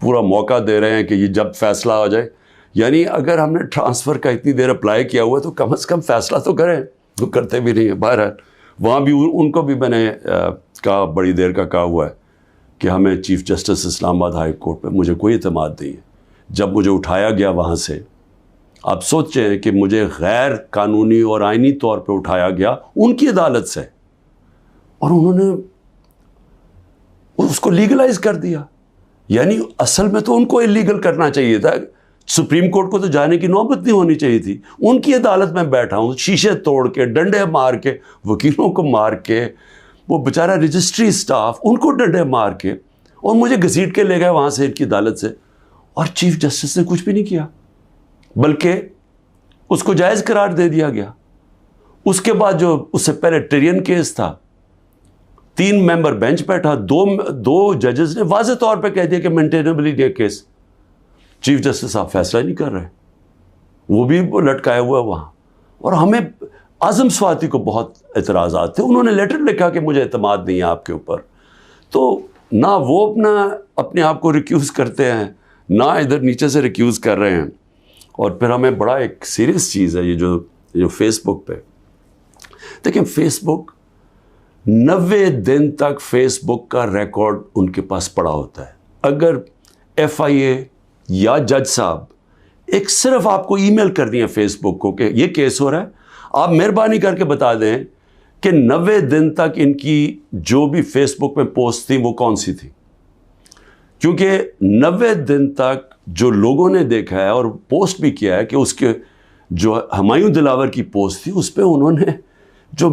پورا موقع دے رہے ہیں کہ یہ جب فیصلہ ہو جائے. یعنی اگر ہم نے ٹرانسفر کا اتنی دیر اپلائی کیا ہوا ہے تو کم از کم فیصلہ تو کریں. تو کرتے بھی نہیں ہیں. بہرحال وہاں بھی ان کو بھی میں نے کہا, بڑی دیر کا کہا ہوا ہے کہ ہمیں چیف جسٹس اسلام آباد ہائی کورٹ پہ مجھے کوئی اعتماد نہیں ہے. جب مجھے اٹھایا گیا وہاں سے, آپ سوچیں کہ مجھے غیر قانونی اور آئینی طور پہ اٹھایا گیا ان کی عدالت سے, اور انہوں نے اس کو لیگلائز کر دیا. یعنی اصل میں تو ان کو اللیگل کرنا چاہیے تھا. سپریم کورٹ کو تو جانے کی نوبت نہیں ہونی چاہیے تھی. ان کی عدالت میں بیٹھا ہوں, شیشے توڑ کے, ڈنڈے مار کے, وکیلوں کو مار کے, وہ بیچارہ رجسٹری اسٹاف ان کو ڈنڈے مار کے, اور مجھے گھسیٹ کے لے گئے وہاں سے ان کی عدالت سے. اور چیف جسٹس نے کچھ بھی نہیں کیا, بلکہ اس کو جائز قرار دے دیا گیا. اس کے بعد جو اس سے پہلے ٹرین کیس تھا, 3 ممبر بینچ بیٹھا, 2 ججز نے واضح طور پہ کہہ دیا کہ مینٹینیبل ہے کیس. چیف جسٹس صاحب فیصلہ نہیں کر رہے, وہ بھی لٹکایا ہوا ہے وہاں. اور ہمیں اعظم سواتی کو بہت اعتراضات تھے. انہوں نے لیٹر لکھا کہ مجھے اعتماد نہیں ہے آپ کے اوپر. تو نہ وہ اپنے آپ کو ریکیوز کرتے ہیں, نہ ادھر نیچے سے ریکیوز کر رہے ہیں. اور پھر ہمیں بڑا ایک سیریس چیز ہے یہ جو فیس بک پہ دیکھیں, فیس بک 90 دن تک فیس بک کا ریکارڈ ان کے پاس پڑا ہوتا ہے. اگر FIA یا جج صاحب ایک صرف آپ کو ای میل کر دیا فیس بک کو کہ یہ کیس ہو رہا ہے, آپ مہربانی کر کے بتا دیں کہ 90 دن تک ان کی جو بھی فیس بک میں پوسٹ تھی وہ کون سی تھی. کیونکہ 90 دن تک جو لوگوں نے دیکھا ہے اور پوسٹ بھی کیا ہے کہ اس کے جو ہمایوں دلاور کی پوسٹ تھی اس پہ انہوں نے جو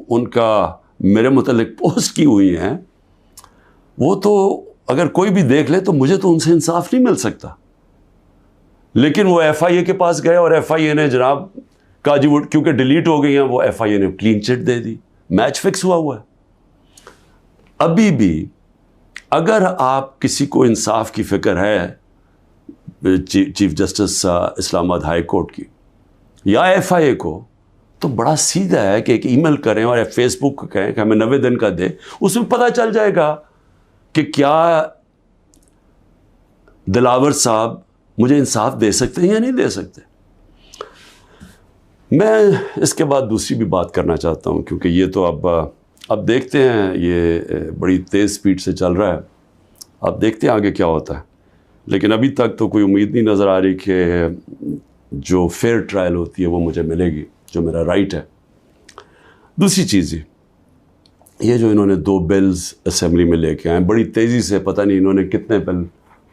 ان کا میرے متعلق پوسٹ کی ہوئی ہیں, وہ تو اگر کوئی بھی دیکھ لے تو مجھے تو ان سے انصاف نہیں مل سکتا. لیکن وہ FIA کے پاس گئے اور FIA نے جناب کہا جی وہ کیونکہ ڈیلیٹ ہو گئی ہیں, وہ FIA نے کلین چٹ دے دی. میچ فکس ہوا ہے. ابھی بھی اگر آپ کسی کو انصاف کی فکر ہے چیف جسٹس اسلام آباد ہائی کورٹ کی یا FIA کو, تو بڑا سیدھا ہے کہ ایک ای میل کریں اور فیس بک کو کہیں کہ ہمیں 90 دن کا دے. اس میں پتہ چل جائے گا کہ کیا دلاور صاحب مجھے انصاف دے سکتے ہیں یا نہیں دے سکتے. میں اس کے بعد دوسری بھی بات کرنا چاہتا ہوں, کیونکہ یہ تو اب دیکھتے ہیں, یہ بڑی تیز سپیڈ سے چل رہا ہے. اب دیکھتے ہیں آگے کیا ہوتا ہے. لیکن ابھی تک تو کوئی امید نہیں نظر آ رہی کہ جو فیئر ٹرائل ہوتی ہے وہ مجھے ملے گی, جو میرا رائٹ ہے. دوسری چیز یہ جو انہوں نے 2 بلز اسمبلی میں لے کے آئے بڑی تیزی سے, پتہ نہیں انہوں نے کتنے بل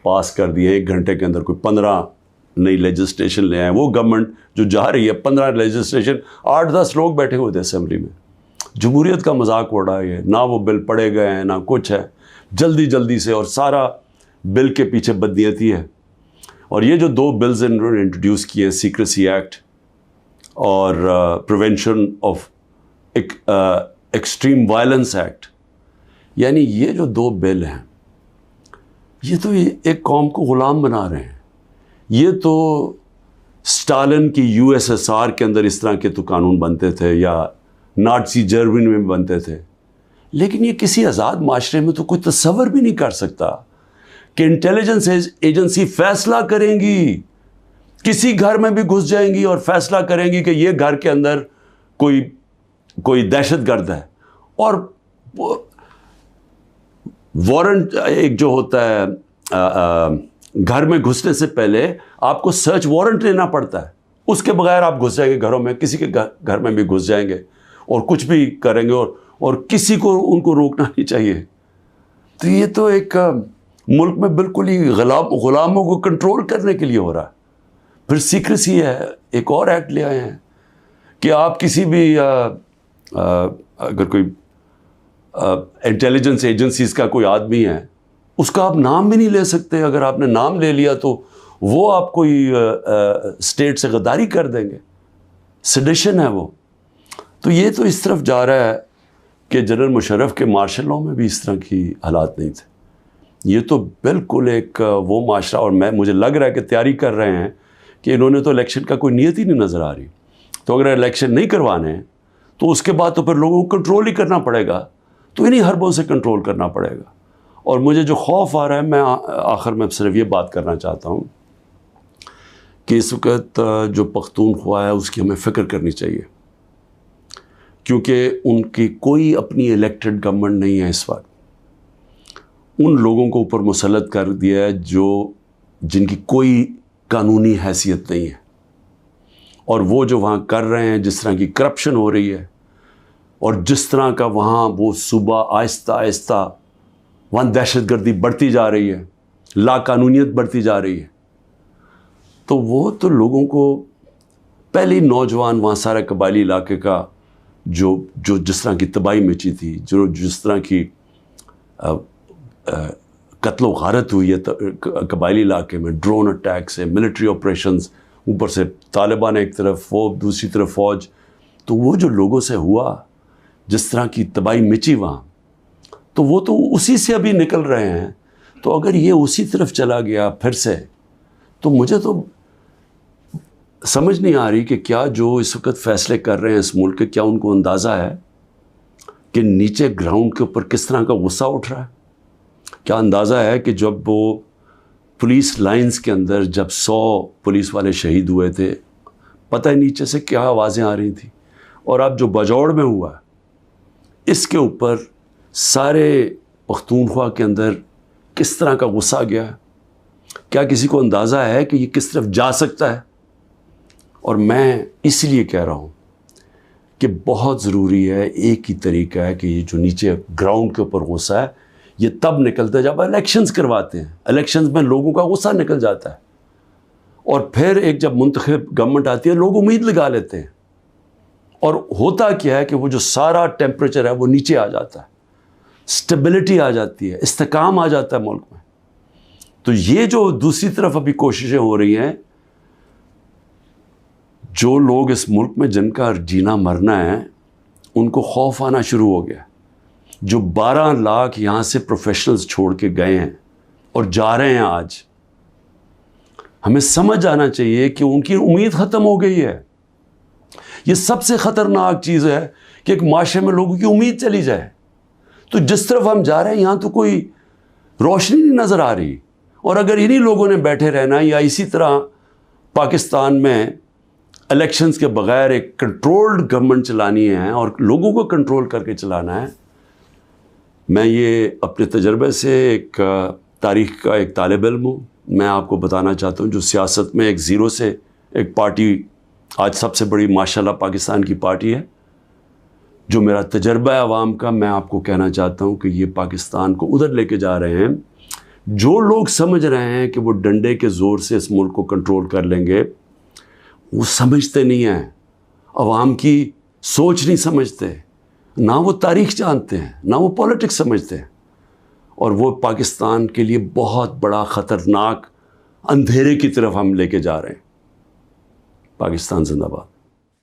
پاس کر دیے 1 گھنٹے کے اندر, کوئی 15 نئی لیجسلیشن لے آئے. وہ گورنمنٹ جو جا رہی ہے 15 لیجسلیشن, 8-10 لوگ بیٹھے ہوئے تھے اسمبلی میں. جمہوریت کا مذاق اڑا ہے. نہ وہ بل پڑے گئے ہیں نہ کچھ ہے, جلدی سے, اور سارا بل کے پیچھے بدنیتی ہے. اور یہ جو 2 بلز انہوں نے انٹروڈیوس کیے ہیں, سیکریسی ایکٹ اور prevention of extreme violence act, یعنی یہ جو 2 بل ہیں یہ تو ایک قوم کو غلام بنا رہے ہیں. یہ تو اسٹالن کی USSR کے اندر اس طرح کے تو قانون بنتے تھے, یا نازی جرمنی میں بنتے تھے. لیکن یہ کسی آزاد معاشرے میں تو کوئی تصور بھی نہیں کر سکتا کہ انٹیلیجنس ایجنسی فیصلہ کریں گی, کسی گھر میں بھی گھس جائیں گی اور فیصلہ کریں گی کہ یہ گھر کے اندر کوئی دہشت گرد ہے, اور وارنٹ ایک جو ہوتا ہے گھر میں گھسنے سے پہلے آپ کو سرچ وارنٹ لینا پڑتا ہے. اس کے بغیر آپ گھس جائیں گے گھروں میں, کسی کے گھر میں بھی گھس جائیں گے اور کچھ بھی کریں گے, اور کسی کو ان کو روکنا نہیں چاہیے. تو یہ تو ایک ملک میں بالکل ہی غلاموں کو کنٹرول کرنے کے لیے ہو رہا ہے. پھر سیکریسی ہے, ایک اور ایکٹ لے آئے ہیں کہ آپ کسی بھی اگر کوئی انٹیلیجنس ایجنسیز کا کوئی آدمی ہے, اس کا آپ نام بھی نہیں لے سکتے. اگر آپ نے نام لے لیا تو وہ آپ کوئی اسٹیٹ سے غداری کر دیں گے, سیڈیشن ہے وہ. تو یہ تو اس طرف جا رہا ہے کہ جنرل مشرف کے مارشل لاء میں بھی اس طرح کی حالات نہیں تھے. یہ تو بالکل ایک وہ معاشرہ, اور مجھے لگ رہا ہے کہ تیاری کر رہے ہیں کہ انہوں نے تو الیکشن کا کوئی نیت ہی نہیں نظر آ رہی. تو اگر الیکشن نہیں کروانے تو اس کے بعد تو پھر لوگوں کو کنٹرول ہی کرنا پڑے گا, تو انہیں حربوں سے کنٹرول کرنا پڑے گا. اور مجھے جو خوف آ رہا ہے، میں آخر میں صرف یہ بات کرنا چاہتا ہوں کہ اس وقت جو پختونخوا ہے اس کی ہمیں فکر کرنی چاہیے، کیونکہ ان کی کوئی اپنی الیکٹڈ گورنمنٹ نہیں ہے اس وقت. ان لوگوں کو اوپر مسلط کر دیا ہے جن کی کوئی قانونی حیثیت نہیں ہے، اور وہ جو وہاں کر رہے ہیں، جس طرح کی کرپشن ہو رہی ہے اور جس طرح کا وہاں وہ صوبہ آہستہ آہستہ وہاں دہشت گردی بڑھتی جا رہی ہے، لا قانونیت بڑھتی جا رہی ہے، تو وہ تو لوگوں کو پہلی نوجوان وہاں سارے قبائلی علاقے کا جو جس طرح کی تباہی مچی تھی، جس طرح کی قتل و غارت ہوئی ہے قبائلی علاقے میں، ڈرون اٹیک سے، ملٹری آپریشنز، اوپر سے طالبان ایک طرف، دوسری طرف فوج، تو وہ جو لوگوں سے ہوا، جس طرح کی تباہی مچی وہاں، تو وہ تو اسی سے ابھی نکل رہے ہیں. تو اگر یہ اسی طرف چلا گیا پھر سے، تو مجھے تو سمجھ نہیں آ رہی کہ کیا جو اس وقت فیصلے کر رہے ہیں اس ملک کے، کیا ان کو اندازہ ہے کہ نیچے گراؤنڈ کے اوپر کس طرح کا غصہ اٹھ رہا ہے؟ کیا اندازہ ہے کہ جب وہ پولیس لائنز کے اندر جب 100 پولیس والے شہید ہوئے تھے، پتہ ہے نیچے سے کیا آوازیں آ رہی تھیں؟ اور اب جو بجوڑ میں ہوا اس کے اوپر سارے پختونخوا کے اندر کس طرح کا غصہ گیا ہے؟ کیا کسی کو اندازہ ہے کہ یہ کس طرف جا سکتا ہے؟ اور میں اس لیے کہہ رہا ہوں کہ بہت ضروری ہے، ایک ہی طریقہ ہے کہ یہ جو نیچے گراؤنڈ کے اوپر غصہ ہے یہ تب نکلتا ہے جب الیکشنز کرواتے ہیں. الیکشنز میں لوگوں کا غصہ نکل جاتا ہے، اور پھر ایک جب منتخب گورنمنٹ آتی ہے لوگ امید لگا لیتے ہیں، اور ہوتا کیا ہے کہ وہ جو سارا ٹیمپریچر ہے وہ نیچے آ جاتا ہے، سٹیبلٹی آ جاتی ہے، استحکام آ جاتا ہے ملک میں. تو یہ جو دوسری طرف ابھی کوششیں ہو رہی ہیں، جو لوگ اس ملک میں جن کا جینا مرنا ہے ان کو خوف آنا شروع ہو گیا. جو 12 لاکھ یہاں سے پروفیشنلز چھوڑ کے گئے ہیں اور جا رہے ہیں، آج ہمیں سمجھ آنا چاہیے کہ ان کی امید ختم ہو گئی ہے. یہ سب سے خطرناک چیز ہے کہ ایک معاشرے میں لوگوں کی امید چلی جائے. تو جس طرف ہم جا رہے ہیں یہاں تو کوئی روشنی نہیں نظر آ رہی، اور اگر انہی لوگوں نے بیٹھے رہنا یا اسی طرح پاکستان میں الیکشنز کے بغیر ایک کنٹرولڈ گورنمنٹ چلانی ہے اور لوگوں کو کنٹرول کر کے چلانا ہے. میں یہ اپنے تجربے سے ایک تاریخ کا ایک طالب علم ہوں، میں آپ کو بتانا چاہتا ہوں جو سیاست میں ایک زیرو سے ایک پارٹی آج سب سے بڑی ماشاءاللہ پاکستان کی پارٹی ہے، جو میرا تجربہ ہے عوام کا، میں آپ کو کہنا چاہتا ہوں کہ یہ پاکستان کو ادھر لے کے جا رہے ہیں. جو لوگ سمجھ رہے ہیں کہ وہ ڈنڈے کے زور سے اس ملک کو کنٹرول کر لیں گے، وہ سمجھتے نہیں ہیں، عوام کی سوچ نہیں سمجھتے، نہ وہ تاریخ جانتے ہیں، نہ وہ پولیٹکس سمجھتے ہیں، اور وہ پاکستان کے لیے بہت بڑا خطرناک اندھیرے کی طرف ہم لے کے جا رہے ہیں. پاکستان زندہ باد.